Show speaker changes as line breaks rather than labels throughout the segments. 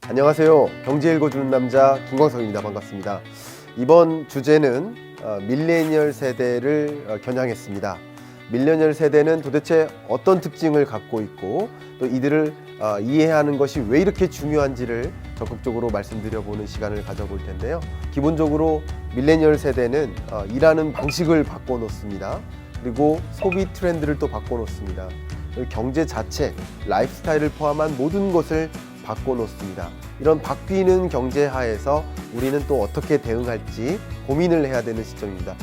안녕하세요. 경제 읽어주는 남자 김광석입니다. 반갑습니다. 이번 주제는 밀레니얼 세대를 겨냥했습니다. 밀레니얼 세대는 도대체 어떤 특징을 갖고 있고 또 이들을 이해하는 것이 왜 이렇게 중요한지를 적극적으로 말씀드려보는 시간을 가져볼 텐데요. 기본적으로 밀레니얼 세대는 일하는 방식을 바꿔놓습니다. 그리고 소비 트렌드를 또 바꿔놓습니다. 경제 자체, 라이프스타일을 포함한 모든 것을 바꿔놓습니다. 이런 바뀌는 경제 하에서 우리는 또 어떻게 대응할지 고민을 해야 되는 시점입니다.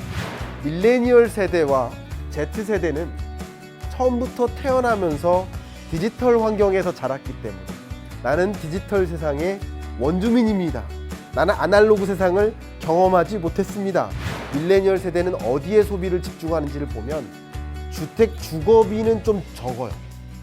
밀레니얼 세대와 Z세대는 처음부터 태어나면서 디지털 환경에서 자랐기 때문에 나는 디지털 세상의 원주민입니다. 나는 아날로그 세상을 경험하지 못했습니다. 밀레니얼 세대는 어디에 소비를 집중하는지를 보면 주택 주거비는 좀 적어요.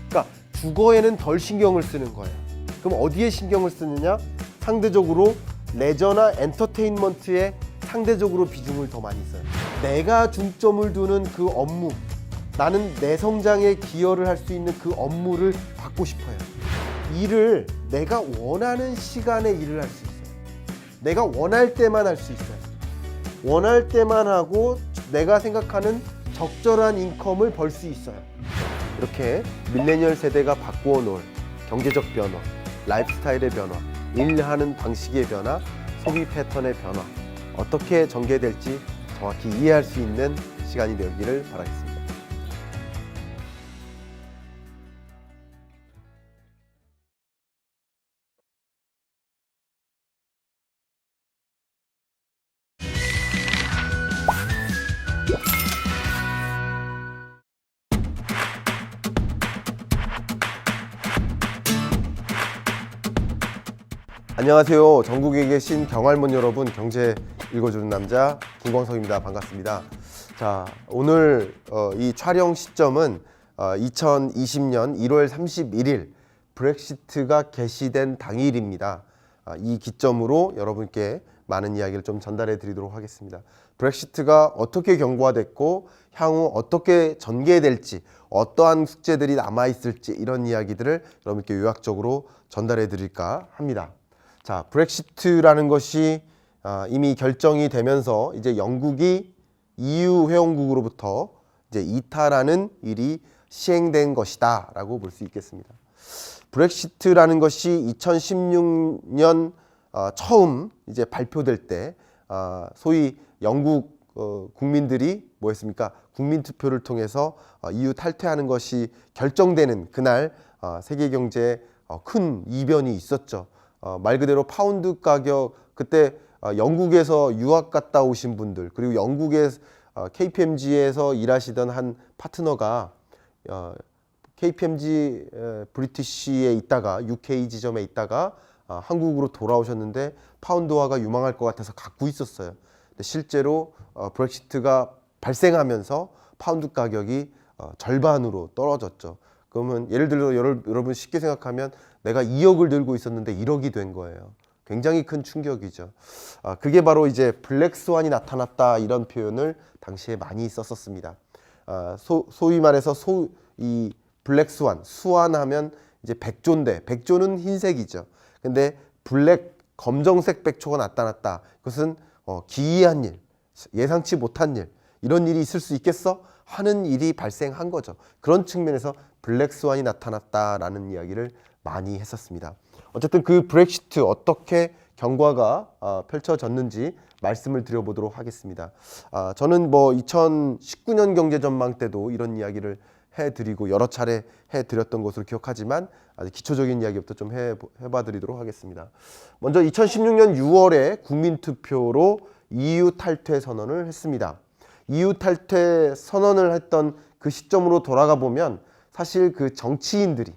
그러니까 주거에는 덜 신경을 쓰는 거예요. 그럼 어디에 신경을 쓰느냐? 상대적으로 레저나 엔터테인먼트에 상대적으로 비중을 더 많이 써요. 내가 중점을 두는 그 업무, 나는 내 성장에 기여를 할 수 있는 그 업무를 받고 싶어요. 일을 내가 원하는 시간에 일을 할 수 있어요. 내가 원할 때만 할 수 있어요. 원할 때만 하고 내가 생각하는 적절한 인컴을 벌 수 있어요. 이렇게 밀레니얼 세대가 바꾸어 놓을 경제적 변화, 라이프스타일의 변화, 일하는 방식의 변화, 소비 패턴의 변화, 어떻게 전개될지 정확히 이해할 수 있는 시간이 되기를 바라겠습니다. 안녕하세요. 전국에 계신 경할몬 여러분, 경제 읽어주는 남자 김광석입니다. 반갑습니다. 자, 오늘 이 촬영 시점은 2020년 1월 31일 브렉시트가 개시된 당일입니다. 이 기점으로 여러분께 많은 이야기를 좀 전달해 드리도록 하겠습니다. 브렉시트가 어떻게 경고화됐고 향후 어떻게 전개될지, 어떠한 숙제들이 남아있을지 이런 이야기들을 여러분께 요약적으로 전달해 드릴까 합니다. 자, 브렉시트라는 것이 이미 결정이 되면서 이제 영국이 EU 회원국으로부터 이제 이탈하는 일이 시행된 것이다라고 볼 수 있겠습니다. 브렉시트라는 것이 2016년 처음 이제 발표될 때 소위 영국 국민들이 뭐 했습니까? 국민 투표를 통해서 EU 탈퇴하는 것이 결정되는 그날 세계 경제에 큰 이변이 있었죠. 말 그대로 파운드 가격, 그때 영국에서 유학 갔다 오신 분들, 그리고 영국의 KPMG에서 일하시던 한 파트너가 KPMG 브리티시에 있다가 UK 지점에 있다가 한국으로 돌아오셨는데 파운드화가 유망할 것 같아서 갖고 있었어요. 근데 실제로 브렉시트가 발생하면서 파운드 가격이 절반으로 떨어졌죠. 그러면 예를 들어 여러분 쉽게 생각하면 내가 2억을 들고 있었는데 1억이 된 거예요. 굉장히 큰 충격이죠. 그게 바로 이제 블랙스완이 나타났다 이런 표현을 당시에 많이 썼었습니다. 소위 말해서 이 블랙스완, 수완하면 이제 백조인데 백조는 흰색이죠. 근데 블랙, 검정색 백조가 나타났다. 그것은 기이한 일, 예상치 못한 일, 이런 일이 있을 수 있겠어? 하는 일이 발생한 거죠. 그런 측면에서 블랙스완이 나타났다라는 이야기를 많이 했었습니다. 어쨌든 그 브렉시트 어떻게 경과가 펼쳐졌는지 말씀을 드려보도록 하겠습니다. 저는 뭐 2019년 경제 전망 때도 이런 이야기를 해드리고 여러 차례 해드렸던 것으로 기억하지만 아주 기초적인 이야기부터 좀 해봐 드리도록 하겠습니다. 먼저 2016년 6월에 국민투표로 EU 탈퇴 선언을 했습니다. EU 탈퇴 선언을 했던 그 시점으로 돌아가 보면 사실 그 정치인들이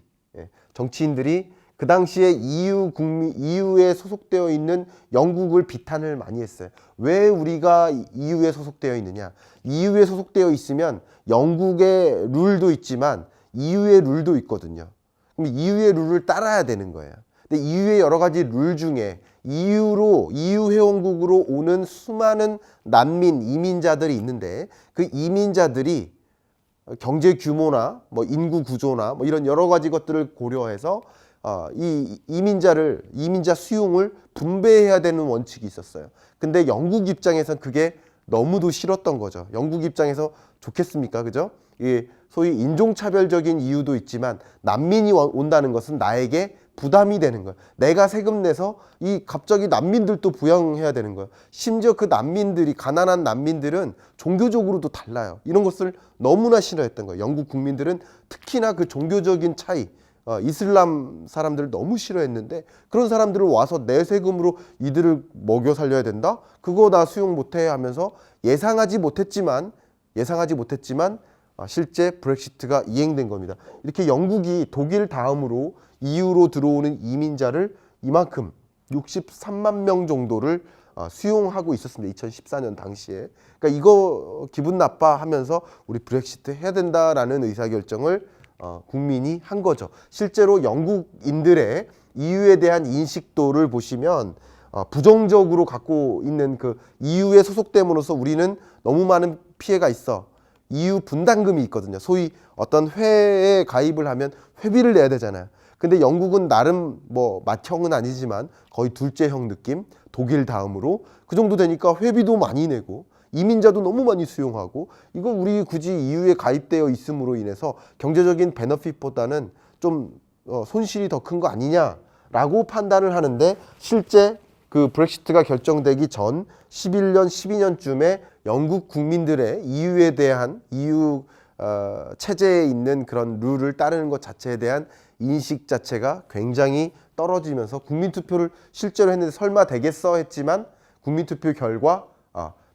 그 당시에 EU에 소속되어 있는 영국을 비탄을 많이 했어요. 왜 우리가 EU에 소속되어 있느냐? EU에 소속되어 있으면 영국의 룰도 있지만 EU의 룰도 있거든요. 그럼 EU의 룰을 따라야 되는 거예요. 근데 EU의 여러 가지 룰 중에 EU 회원국으로 오는 수많은 난민, 이민자들이 있는데 그 이민자들이 경제 규모나 뭐 인구 구조나 뭐 이런 여러 가지 것들을 고려해서 이 이민자 수용을 분배해야 되는 원칙이 있었어요. 근데 영국 입장에선 그게 너무도 싫었던 거죠. 영국 입장에서 좋겠습니까? 그죠? 이 소위 인종차별적인 이유도 있지만 난민이 온다는 것은 나에게 부담이 되는 거예요. 내가 세금 내서 이 갑자기 난민들도 부양해야 되는 거예요. 심지어 그 난민들이 가난한 난민들은 종교적으로도 달라요. 이런 것을 너무나 싫어했던 거예요. 영국 국민들은 특히나 그 종교적인 차이, 이슬람 사람들을 너무 싫어했는데 그런 사람들을 와서 내 세금으로 이들을 먹여 살려야 된다? 그거 나 수용 못해 하면서 예상하지 못했지만 실제 브렉시트가 이행된 겁니다. 이렇게 영국이 독일 다음으로 EU로 들어오는 이민자를 이만큼 63만 명 정도를 수용하고 있었습니다. 2014년 당시에. 그러니까 이거 기분 나빠하면서 우리 브렉시트 해야 된다라는 의사결정을 국민이 한 거죠. 실제로 영국인들의 EU에 대한 인식도를 보시면 부정적으로 갖고 있는 그 EU에 소속됨으로써 우리는 너무 많은 피해가 있어. EU 분담금이 있거든요. 소위 어떤 회에 가입을 하면 회비를 내야 되잖아요. 근데 영국은 나름 뭐 맏형은 아니지만 거의 둘째 형 느낌, 독일 다음으로 그 정도 되니까 회비도 많이 내고 이민자도 너무 많이 수용하고 이거 우리 굳이 EU에 가입되어 있음으로 인해서 경제적인 베너핏보다는 좀 손실이 더 큰 거 아니냐라고 판단을 하는데 실제 그 브렉시트가 결정되기 전 11년, 12년쯤에 영국 국민들의 EU에 대한 EU 체제에 있는 그런 룰을 따르는 것 자체에 대한 인식 자체가 굉장히 떨어지면서 국민투표를 실제로 했는데 설마 되겠어 했지만 국민투표 결과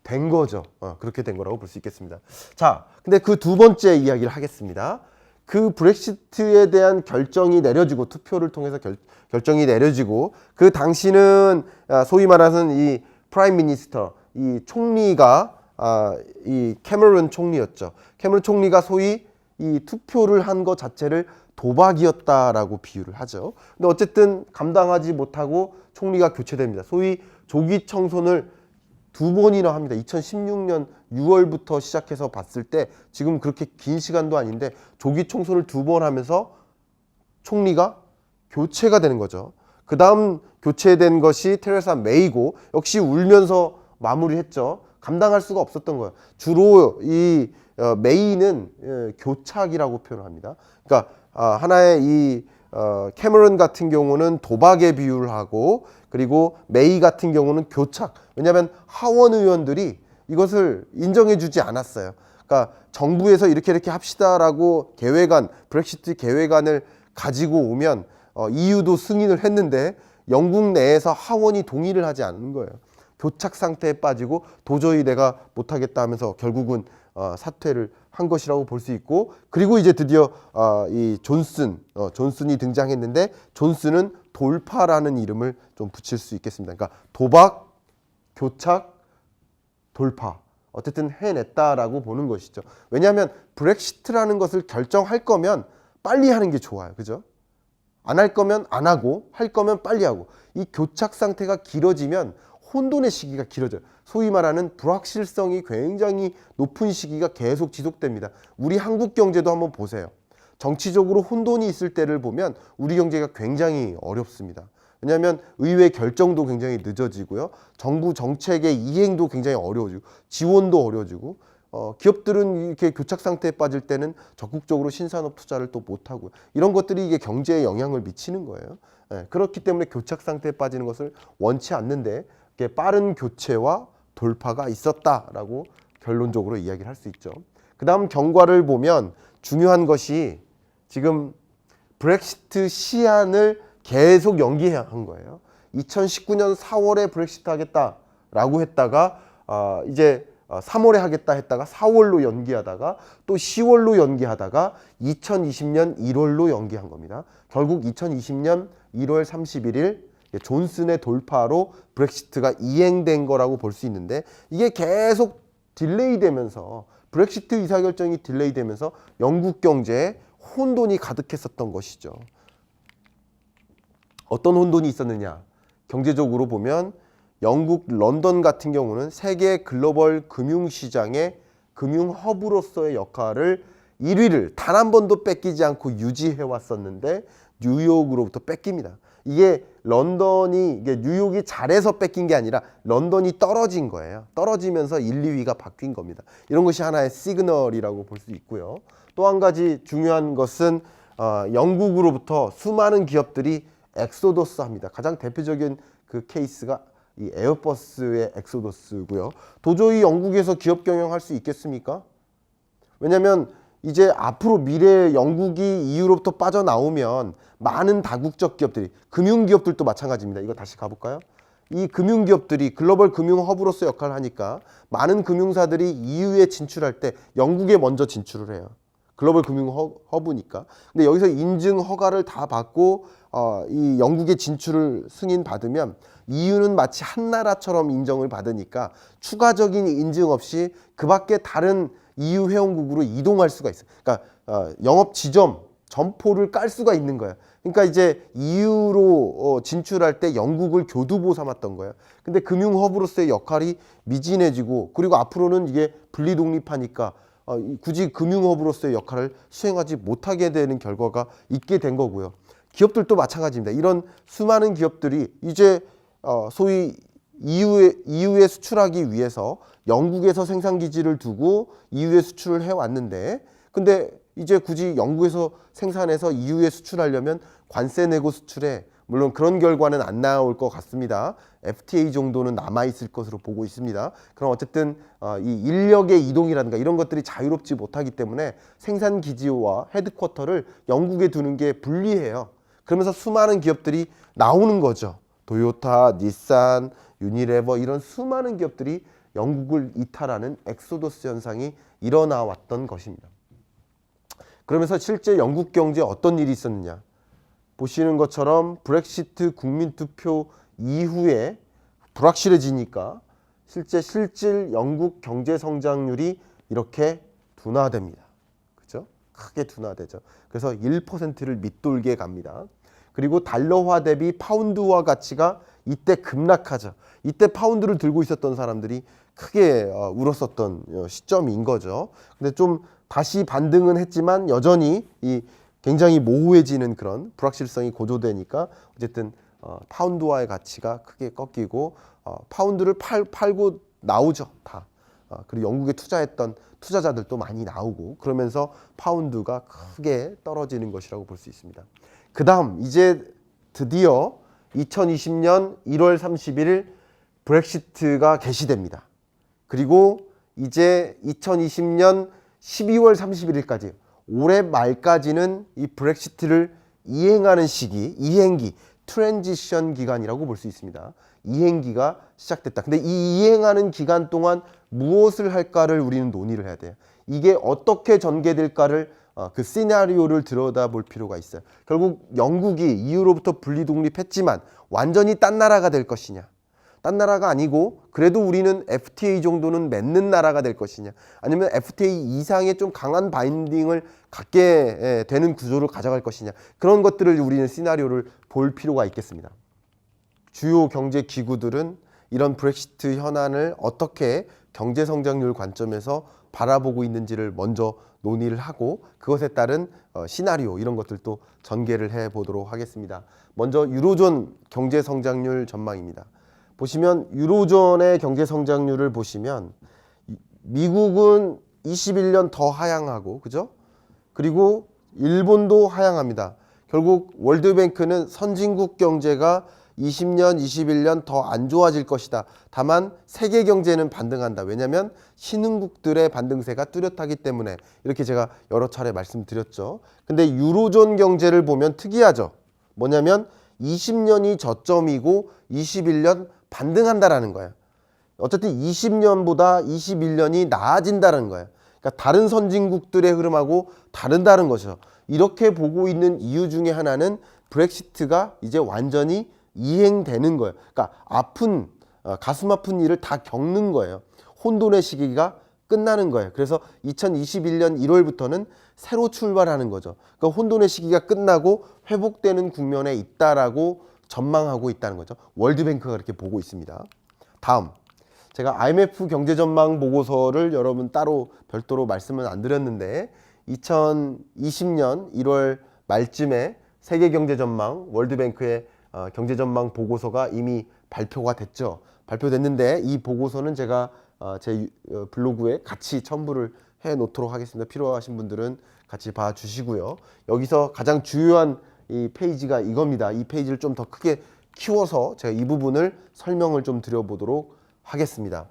된 거죠. 그렇게 된 거라고 볼 수 있겠습니다. 자, 근데 그 두 번째 이야기를 하겠습니다. 그 브렉시트에 대한 결정이 내려지고 투표를 통해서 결정이 내려지고 그 당시는 소위 말하는 이 프라임 미니스터 이 총리가 이 캐머런 총리였죠. 캐머런 총리가 소위 이 투표를 한 것 자체를 도박이었다라고 비유를 하죠. 근데 어쨌든 감당하지 못하고 총리가 교체됩니다. 소위 조기 청손을 두 번이나 합니다. 2016년 6월부터 시작해서 봤을 때 지금 그렇게 긴 시간도 아닌데 조기 총선을 두 번 하면서 총리가 교체가 되는 거죠. 그 다음 교체된 것이 테레사 메이고 역시 울면서 마무리했죠. 감당할 수가 없었던 거예요. 주로 이 메이는 교착이라고 표현합니다. 그러니까 하나의 이 캐머런 같은 경우는 도박에 비유를 하고 그리고 메이 같은 경우는 교착. 왜냐하면 하원 의원들이 이것을 인정해 주지 않았어요. 그러니까 정부에서 이렇게 합시다라고 브렉시트 계획안을 가지고 오면 EU도 승인을 했는데 영국 내에서 하원이 동의를 하지 않는 거예요. 교착 상태에 빠지고 도저히 내가 못하겠다 하면서 결국은 사퇴를 한 것이라고 볼 수 있고 그리고 이제 드디어 이 존슨이 등장했는데 존슨은 돌파라는 이름을 좀 붙일 수 있겠습니다. 그러니까 도박, 교착, 돌파 어쨌든 해냈다라고 보는 것이죠. 왜냐하면 브렉시트라는 것을 결정할 거면 빨리 하는 게 좋아요. 그죠? 안 할 거면 안 하고 할 거면 빨리 하고 이 교착 상태가 길어지면 혼돈의 시기가 길어져요. 소위 말하는 불확실성이 굉장히 높은 시기가 계속 지속됩니다. 우리 한국 경제도 한번 보세요. 정치적으로 혼돈이 있을 때를 보면 우리 경제가 굉장히 어렵습니다. 왜냐하면 의회 결정도 굉장히 늦어지고요. 정부 정책의 이행도 굉장히 어려워지고 지원도 어려워지고 기업들은 이렇게 교착 상태에 빠질 때는 적극적으로 신산업 투자를 또 못하고 이런 것들이 이게 경제에 영향을 미치는 거예요. 그렇기 때문에 교착 상태에 빠지는 것을 원치 않는데 빠른 교체와 돌파가 있었다라고 결론적으로 이야기를 할 수 있죠. 그 다음 경과를 보면 중요한 것이 지금 브렉시트 시한을 계속 연기한 거예요. 2019년 4월에 브렉시트 하겠다라고 했다가 이제 3월에 하겠다 했다가 4월로 연기하다가 또 10월로 연기하다가 2020년 1월로 연기한 겁니다. 결국 2020년 1월 31일 존슨의 돌파로 브렉시트가 이행된 거라고 볼 수 있는데 이게 계속 딜레이 되면서 브렉시트 의사결정이 딜레이 되면서 영국 경제에 혼돈이 가득했었던 것이죠. 어떤 혼돈이 있었느냐? 경제적으로 보면 영국 런던 같은 경우는 세계 글로벌 금융시장의 금융허브로서의 역할을 1위를 단 한 번도 뺏기지 않고 유지해 왔었는데 뉴욕으로부터 뺏깁니다. 이게 이게 뉴욕이 잘해서 뺏긴 게 아니라 런던이 떨어진 거예요. 떨어지면서 1, 2위가 바뀐 겁니다. 이런 것이 하나의 시그널이라고 볼 수 있고요. 또 한 가지 중요한 것은 영국으로부터 수많은 기업들이 엑소더스 합니다. 가장 대표적인 그 케이스가 이 에어버스의 엑소더스고요. 도저히 영국에서 기업 경영할 수 있겠습니까? 왜냐하면 이제 앞으로 미래에 영국이 EU로부터 빠져나오면 많은 다국적 기업들이, 금융기업들도 마찬가지입니다. 이거 다시 가볼까요? 이 금융기업들이 글로벌 금융 허브로서 역할을 하니까 많은 금융사들이 EU에 진출할 때 영국에 먼저 진출을 해요. 글로벌 금융 허브니까. 근데 여기서 인증 허가를 다 받고 이 영국에 진출을 승인받으면 EU는 마치 한 나라처럼 인정을 받으니까 추가적인 인증 없이 그 밖에 다른 EU 회원국으로 이동할 수가 있어요. 그러니까 영업 지점, 점포를 깔 수가 있는 거예요. 그러니까 이제 EU로 진출할 때 영국을 교두보 삼았던 거예요. 근데 금융 허브로서의 역할이 미진해지고, 그리고 앞으로는 이게 분리 독립하니까 굳이 금융 허브로서의 역할을 수행하지 못하게 되는 결과가 있게 된 거고요. 기업들도 마찬가지입니다. 이런 수많은 기업들이 이제 소위 EU에 수출하기 위해서 영국에서 생산 기지를 두고 EU에 수출을 해왔는데, 근데 이제 굳이 영국에서 생산해서 EU에 수출하려면 관세 내고 수출해, 물론 그런 결과는 안 나올 것 같습니다. FTA 정도는 남아있을 것으로 보고 있습니다. 그럼 어쨌든 이 인력의 이동이라든가 이런 것들이 자유롭지 못하기 때문에 생산 기지와 헤드쿼터를 영국에 두는 게 불리해요. 그러면서 수많은 기업들이 나오는 거죠. 도요타, 닛산, 유니레버, 이런 수많은 기업들이 영국을 이탈하는 엑소더스 현상이 일어나 왔던 것입니다. 그러면서 실제 영국 경제에 어떤 일이 있었느냐, 보시는 것처럼 브렉시트 국민투표 이후에 불확실해지니까 실질 영국 경제 성장률이 이렇게 둔화됩니다. 그죠? 크게 둔화되죠. 그래서 1%를 밑돌게 갑니다. 그리고 달러화 대비 파운드화 가치가 이때 급락하죠. 이때 파운드를 들고 있었던 사람들이 크게 울었었던 시점인 거죠. 근데 좀 다시 반등은 했지만 여전히 이 굉장히 모호해지는 그런 불확실성이 고조되니까 어쨌든 파운드화의 가치가 크게 꺾이고 파운드를 팔고 나오죠, 다. 그리고 영국에 투자했던 투자자들도 많이 나오고, 그러면서 파운드가 크게 떨어지는 것이라고 볼 수 있습니다. 그 다음 이제 드디어 2020년 1월 31일 브렉시트가 개시됩니다. 그리고 이제 2020년 12월 31일까지 올해 말까지는 이 브렉시트를 이행하는 시기, 이행기, 트랜지션 기간이라고 볼 수 있습니다. 이행기가 시작됐다. 근데 이 이행하는 기간 동안 무엇을 할까를 우리는 논의를 해야 돼요. 이게 어떻게 전개될까를 그 시나리오를 들여다볼 필요가 있어요. 결국 영국이 EU로부터 분리 독립했지만 완전히 딴 나라가 될 것이냐, 딴 나라가 아니고 그래도 우리는 FTA 정도는 맺는 나라가 될 것이냐, 아니면 FTA 이상의 좀 강한 바인딩을 갖게 되는 구조를 가져갈 것이냐, 그런 것들을 우리는 시나리오를 볼 필요가 있겠습니다. 주요 경제 기구들은 이런 브렉시트 현안을 어떻게 경제 성장률 관점에서 바라보고 있는지를 먼저 논의를 하고, 그것에 따른 시나리오, 이런 것들도 전개를 해 보도록 하겠습니다. 먼저 유로존 경제 성장률 전망입니다. 보시면 유로존의 경제 성장률을 보시면 미국은 21년 더 하향하고, 그죠? 그리고 일본도 하향합니다. 결국 월드뱅크는 선진국 경제가 20년, 21년 더 안 좋아질 것이다. 다만 세계 경제는 반등한다. 왜냐하면 신흥국들의 반등세가 뚜렷하기 때문에, 이렇게 제가 여러 차례 말씀드렸죠. 근데 유로존 경제를 보면 특이하죠. 뭐냐면 20년이 저점이고 21년 반등한다라는 거예요. 어쨌든 20년보다 21년이 나아진다는 거예요. 그러니까 다른 선진국들의 흐름하고 다른 거죠. 이렇게 보고 있는 이유 중에 하나는 브렉시트가 이제 완전히 이행되는 거예요. 그러니까 가슴 아픈 일을 다 겪는 거예요. 혼돈의 시기가 끝나는 거예요. 그래서 2021년 1월부터는 새로 출발하는 거죠. 그러니까 혼돈의 시기가 끝나고 회복되는 국면에 있다라고 전망하고 있다는 거죠. 월드뱅크가 그렇게 보고 있습니다. 다음, 제가 IMF 경제전망 보고서를 여러분 따로 별도로 말씀은 안 드렸는데 2020년 1월 말쯤에 세계 경제 전망, 월드뱅크의 경제 전망 보고서가 이미 발표가 됐죠. 발표됐는데 이 보고서는 제가 제 블로그에 같이 첨부를 해 놓도록 하겠습니다. 필요하신 분들은 같이 봐 주시고요. 여기서 가장 중요한 이 페이지가 이겁니다. 이 페이지를 좀 더 크게 키워서 제가 이 부분을 설명을 좀 드려보도록 하겠습니다.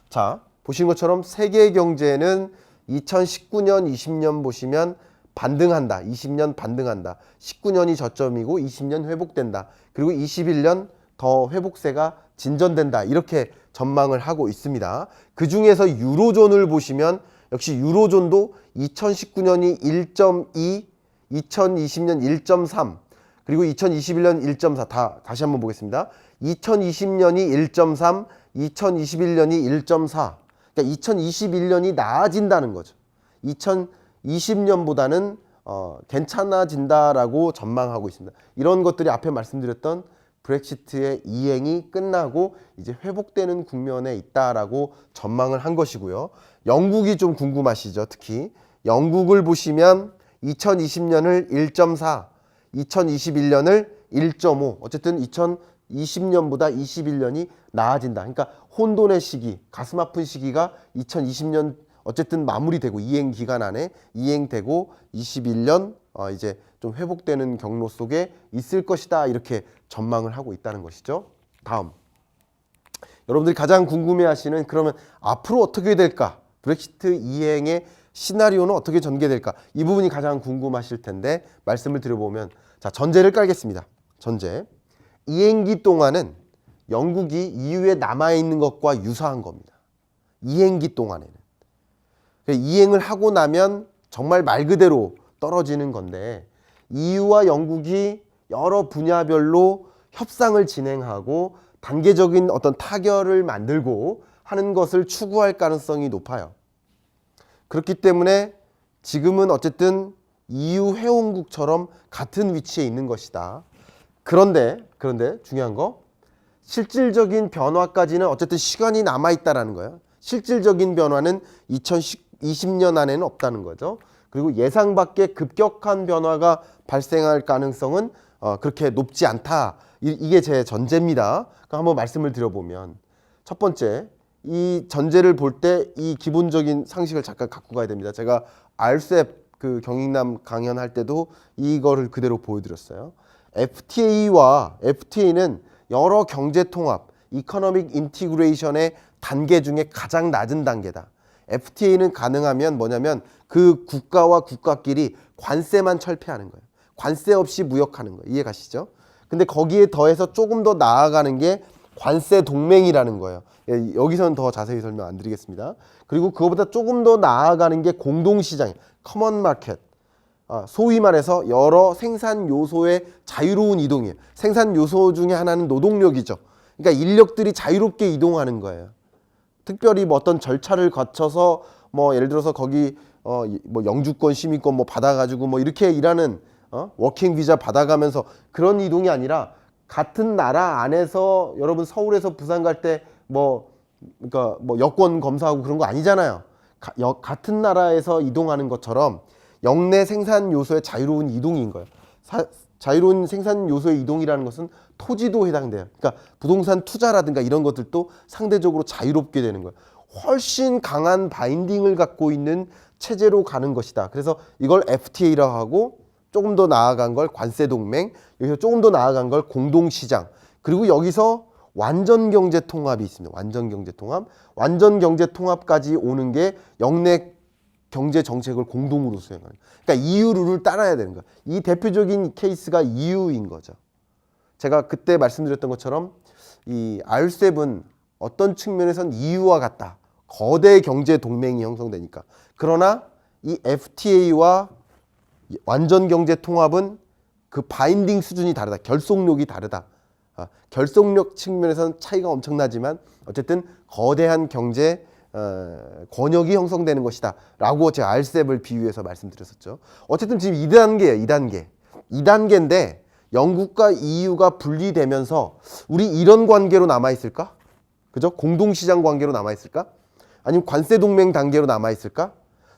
자, 보신 것처럼 세계 경제는 2019년, 20년 보시면 반등한다. 20년 반등한다. 19년이 저점이고 20년 회복된다. 그리고 21년 더 회복세가 진전된다. 이렇게 전망을 하고 있습니다. 그 중에서 유로존을 보시면 역시 유로존도 2019년이 1.2, 2020년 1.3, 그리고 2021년 1.4. 다시 한번 보겠습니다. 2020년이 1.3, 2021년이 1.4. 그러니까 2021년이 나아진다는 거죠. 2020년보다는 괜찮아진다라고 전망하고 있습니다. 이런 것들이 앞에 말씀드렸던 브렉시트의 이행이 끝나고 이제 회복되는 국면에 있다라고 전망을 한 것이고요. 영국이 좀 궁금하시죠. 특히 영국을 보시면 2020년을 1.4, 2021년을 1.5. 어쨌든 2020년보다 21년이 나아진다. 그러니까 혼돈의 시기, 가슴 아픈 시기가 2020년 어쨌든 마무리되고 이행 기간 안에 이행되고 21년 이제 좀 회복되는 경로 속에 있을 것이다. 이렇게 전망을 하고 있다는 것이죠. 다음. 여러분들이 가장 궁금해하시는 그러면 앞으로 어떻게 될까? 브렉시트 이행의 시나리오는 어떻게 전개될까? 이 부분이 가장 궁금하실 텐데 말씀을 드려보면 자, 전제를 깔겠습니다. 전제. 이행기 동안은 영국이 EU에 남아있는 것과 유사한 겁니다. 이행기 동안에는. 이행을 하고 나면 정말 말 그대로 떨어지는 건데 EU와 영국이 여러 분야별로 협상을 진행하고 단계적인 어떤 타결을 만들고 하는 것을 추구할 가능성이 높아요. 그렇기 때문에 지금은 어쨌든 EU 회원국처럼 같은 위치에 있는 것이다. 그런데 중요한 거 실질적인 변화까지는 어쨌든 시간이 남아있다라는 거예요. 실질적인 변화는 2020년 안에는 없다는 거죠. 그리고 예상 밖의 급격한 변화가 발생할 가능성은 그렇게 높지 않다. 이게 제 전제입니다. 그러니까 한번 말씀을 드려보면 첫 번째, 이 전제를 볼 때 이 기본적인 상식을 잠깐 갖고 가야 됩니다. 제가 RCEP 그 경익남 강연할 때도 이거를 그대로 보여드렸어요. FTA는 여러 경제 통합, 이코노믹 인티그레이션의 단계 중에 가장 낮은 단계다. FTA는 가능하면 뭐냐면 그 국가와 국가끼리 관세만 철폐하는 거예요. 관세 없이 무역하는 거예요. 이해 가시죠? 근데 거기에 더해서 조금 더 나아가는 게 관세 동맹이라는 거예요. 여기서는 더 자세히 설명 안 드리겠습니다. 그리고 그거보다 조금 더 나아가는 게 공동시장, 커먼 마켓. 소위 말해서 여러 생산 요소의 자유로운 이동이에요. 생산 요소 중에 하나는 노동력이죠. 그러니까 인력들이 자유롭게 이동하는 거예요. 특별히 뭐 어떤 절차를 거쳐서 뭐 예를 들어서 거기 뭐 영주권, 시민권 뭐 받아가지고 뭐 이렇게 일하는 워킹 비자 받아가면서 그런 이동이 아니라 같은 나라 안에서 여러분 서울에서 부산 갈 때 그러니까 뭐 여권 검사하고 그런 거 아니잖아요. 같은 나라에서 이동하는 것처럼 영내 생산 요소의 자유로운 이동인 거예요. 자유로운 생산 요소의 이동이라는 것은 토지도 해당돼요. 그러니까 부동산 투자라든가 이런 것들도 상대적으로 자유롭게 되는 거예요. 훨씬 강한 바인딩을 갖고 있는 체제로 가는 것이다. 그래서 이걸 FTA라고 하고 조금 더 나아간 걸 관세동맹, 여기서 조금 더 나아간 걸 공동시장, 그리고 여기서 완전경제통합이 있습니다. 완전경제통합. 완전경제통합까지 오는 게 영내 경제 정책을 공동으로 수행하는 거예요. 그러니까 EU 룰을 따라야 되는 거예요. 이 대표적인 케이스가 EU인 거죠. 제가 그때 말씀드렸던 것처럼 이 RCEP은 어떤 측면에선 EU와 같다. 거대 경제 동맹이 형성되니까. 그러나 이 FTA와 완전 경제 통합은 그 바인딩 수준이 다르다. 결속력이 다르다. 결속력 측면에서는 차이가 엄청나지만 어쨌든 거대한 경제 권역이 형성되는 것이다 라고 제가 RCEP을 비유해서 말씀드렸었죠. 어쨌든 지금 2단계예요. 2단계인데 영국과 EU가 분리되면서 우리 이런 관계로 남아있을까? 그죠? 공동시장 관계로 남아있을까? 아니면 관세동맹 단계로 남아있을까?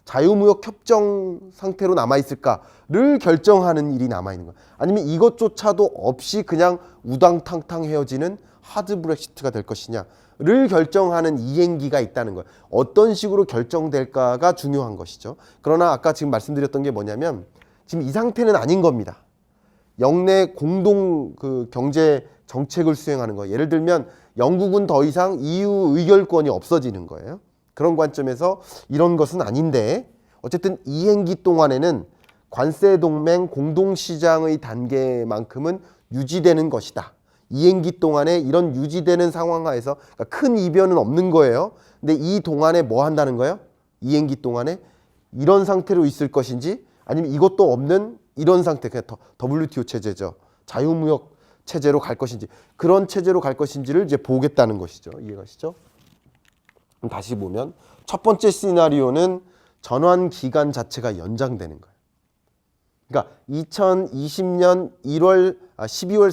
자유무역 협정 상태로 남아있을까를 결정하는 일이 남아있는 거예요. 아니면 이것조차도 없이 그냥 우당탕탕 헤어지는 하드 브렉시트가 될 것이냐를 결정하는 이행기가 있다는 거예요. 어떤 식으로 결정될까가 중요한 것이죠. 그러나 아까 지금 말씀드렸던 게 뭐냐면 지금 이 상태는 아닌 겁니다. 영내 공동 그 경제 정책을 수행하는 거예요. 예를 들면 영국은 더 이상 EU 의결권이 없어지는 거예요. 그런 관점에서 이런 것은 아닌데 어쨌든 이행기 동안에는 관세 동맹 공동시장의 단계만큼은 유지되는 것이다. 이행기 동안에 이런 유지되는 상황 하에서 그러니까 큰 이변은 없는 거예요. 근데 이 동안에 뭐 한다는 거예요? 이행기 동안에 이런 상태로 있을 것인지 아니면 이것도 없는 이런 상태, 그냥 WTO 체제죠. 자유무역 체제로 갈 것인지 그런 체제로 갈 것인지를 이제 보겠다는 것이죠. 이해가시죠? 그럼 다시 보면 첫 번째 시나리오는 전환 기간 자체가 연장되는 거예요. 그러니까 2020년 12월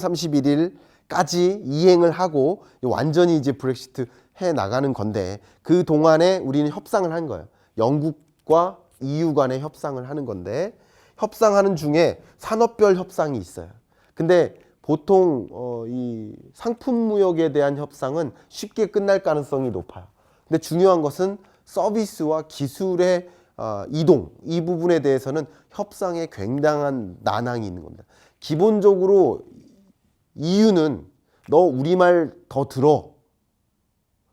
31일까지 이행을 하고 완전히 이제 브렉시트 해 나가는 건데 그 동안에 우리는 협상을 한 거예요. 영국과 EU 간의 협상을 하는 건데 협상하는 중에 산업별 협상이 있어요. 근데 보통 이 상품 무역에 대한 협상은 쉽게 끝날 가능성이 높아요. 근데 중요한 것은 서비스와 기술의 이동, 이 부분에 대해서는 협상에 굉장한 난항이 있는 겁니다. 기본적으로 EU는 너 우리말 더 들어.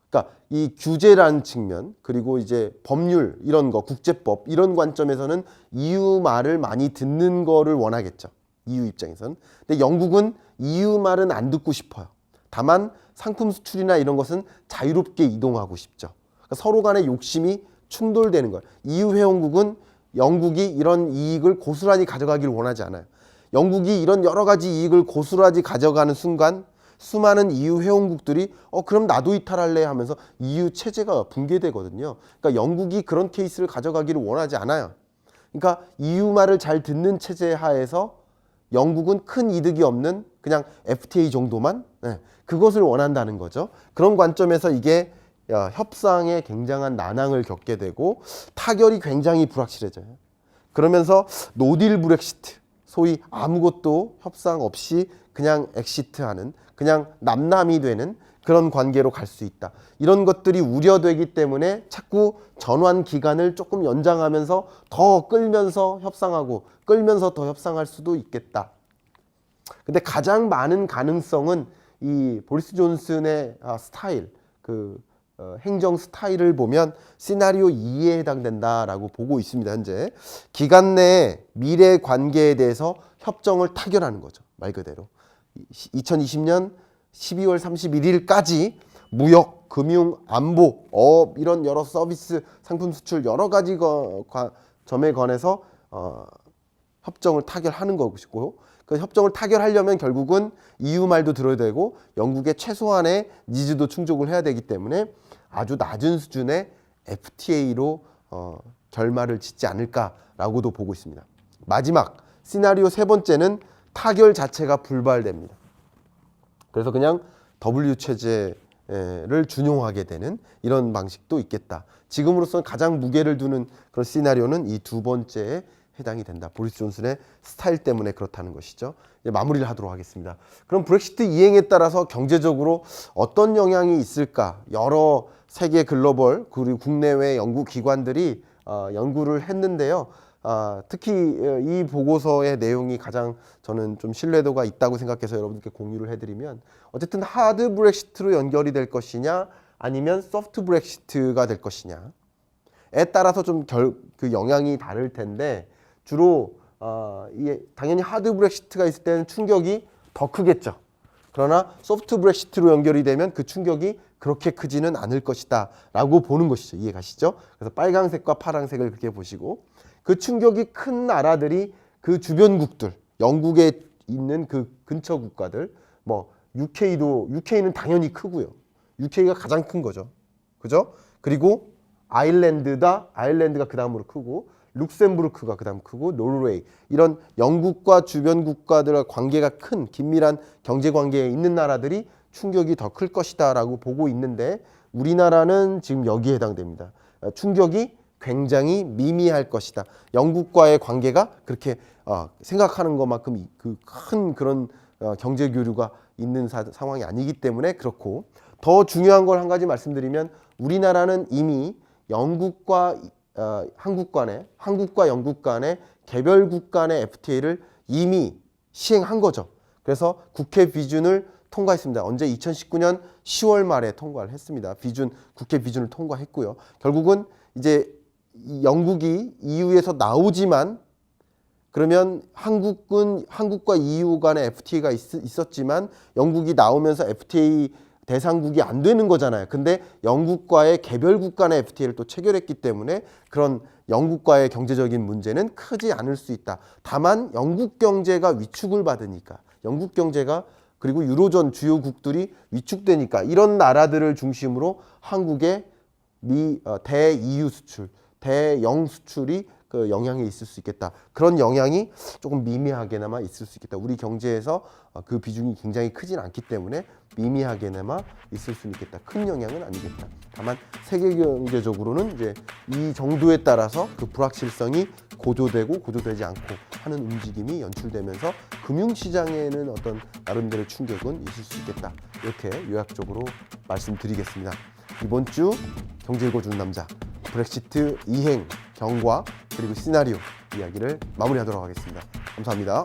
그러니까 이 규제라는 측면 그리고 이제 법률 이런 거 국제법 이런 관점에서는 EU 말을 많이 듣는 거를 원하겠죠. EU 입장에서는. 근데 영국은 EU 말은 안 듣고 싶어요. 다만 상품 수출이나 이런 것은 자유롭게 이동하고 싶죠. 그러니까 서로 간의 욕심이 충돌되는 거예요. EU 회원국은 영국이 이런 이익을 고스란히 가져가기를 원하지 않아요. 영국이 이런 여러 가지 이익을 고스란히 가져가는 순간 수많은 EU 회원국들이 그럼 나도 이탈할래 하면서 EU 체제가 붕괴되거든요. 그러니까 영국이 그런 케이스를 가져가기를 원하지 않아요. 그러니까 EU 말을 잘 듣는 체제 하에서 영국은 큰 이득이 없는 그냥 FTA 정도만 그것을 원한다는 거죠. 그런 관점에서 이게 협상에 굉장한 난항을 겪게 되고 타결이 굉장히 불확실해져요. 그러면서 노딜 브렉시트, 소위 아무것도 협상 없이 그냥 엑시트하는 그냥 남남이 되는 그런 관계로 갈 수 있다. 이런 것들이 우려되기 때문에 자꾸 전환 기간을 조금 연장하면서 더 끌면서 협상하고 끌면서 더 협상할 수도 있겠다. 근데 가장 많은 가능성은 이 보리스 존슨의 스타일, 행정 스타일을 보면 시나리오 2에 해당된다라고 보고 있습니다. 현재 기간 내에 미래 관계에 대해서 협정을 타결하는 거죠. 말 그대로 2020년 12월 31일까지 무역, 금융, 안보, 업 이런 여러 서비스, 상품 수출 여러 가지 점에 관해서 협정을 타결하는 것이고 그 협정을 타결하려면 결국은 EU 말도 들어야 되고 영국의 최소한의 니즈도 충족을 해야 되기 때문에 아주 낮은 수준의 FTA로 결말을 짓지 않을까라고도 보고 있습니다. 마지막 시나리오 세 번째는 타결 자체가 불발됩니다. 그래서 그냥 W 체제를 준용하게 되는 이런 방식도 있겠다. 지금으로서는 가장 무게를 두는 그런 시나리오는 이 두 번째에 해당이 된다. 보리스 존슨의 스타일 때문에 그렇다는 것이죠. 이제 마무리를 하도록 하겠습니다. 그럼 브렉시트 이행에 따라서 경제적으로 어떤 영향이 있을까? 여러 세계 글로벌 그리고 국내외 연구 기관들이 연구를 했는데요. 특히 이 보고서의 내용이 가장 저는 좀 신뢰도가 있다고 생각해서 여러분께 공유를 해드리면 어쨌든 하드 브렉시트로 연결이 될 것이냐 아니면 소프트 브렉시트가 될 것이냐에 따라서 좀 그 영향이 다를 텐데 주로 당연히 하드 브렉시트가 있을 때는 충격이 더 크겠죠. 그러나 소프트 브렉시트로 연결이 되면 그 충격이 그렇게 크지는 않을 것이다 라고 보는 것이죠. 이해 가시죠? 그래서 빨강색과 파랑색을 그렇게 보시고 그 충격이 큰 나라들이 그 주변국들, 영국에 있는 그 근처 국가들, 뭐 UK는 당연히 크고요. UK가 가장 큰 거죠. 그죠? 그리고 아일랜드가 그 다음으로 크고 룩셈부르크가 그 다음 크고 노르웨이 이런 영국과 주변 국가들과 관계가 큰 긴밀한 경제 관계에 있는 나라들이 충격이 더 클 것이다 라고 보고 있는데 우리나라는 지금 여기에 해당됩니다. 충격이 굉장히 미미할 것이다. 영국과의 관계가 그렇게 생각하는 것만큼 그 큰 그런 경제 교류가 있는 상황이 아니기 때문에 그렇고, 더 중요한 걸 한 가지 말씀드리면 우리나라는 이미 영국과 한국과 영국 간의 개별국 간의 FTA를 이미 시행한 거죠. 그래서 국회 비준을 통과했습니다. 언제 2019년 10월 말에 통과를 했습니다. 국회 비준을 통과했고요. 결국은 이제 영국이 EU에서 나오지만, 그러면 한국과 EU 간의 FTA가 있었지만 영국이 나오면서 FTA 대상국이 안 되는 거잖아요. 근데 영국과의 개별국 간의 FTA를 또 체결했기 때문에 그런 영국과의 경제적인 문제는 크지 않을 수 있다. 다만 영국 경제가 위축을 받으니까, 영국 경제가 그리고 유로존 주요국들이 위축되니까 이런 나라들을 중심으로 한국의 대-EU 수출, 대영 수출이 그 영향이 있을 수 있겠다. 그런 영향이 조금 미미하게나마 있을 수 있겠다. 우리 경제에서 그 비중이 굉장히 크진 않기 때문에 미미하게나마 있을 수 있겠다. 큰 영향은 아니겠다. 다만 세계 경제적으로는 이제 이 정도에 따라서 그 불확실성이 고조되고 고조되지 않고 하는 움직임이 연출되면서 금융시장에는 어떤 나름대로의 충격은 있을 수 있겠다. 이렇게 요약적으로 말씀드리겠습니다. 이번 주 경제 읽어주는 남자, 브렉시트 이행 경과 그리고 시나리오 이야기를 마무리하도록 하겠습니다. 감사합니다.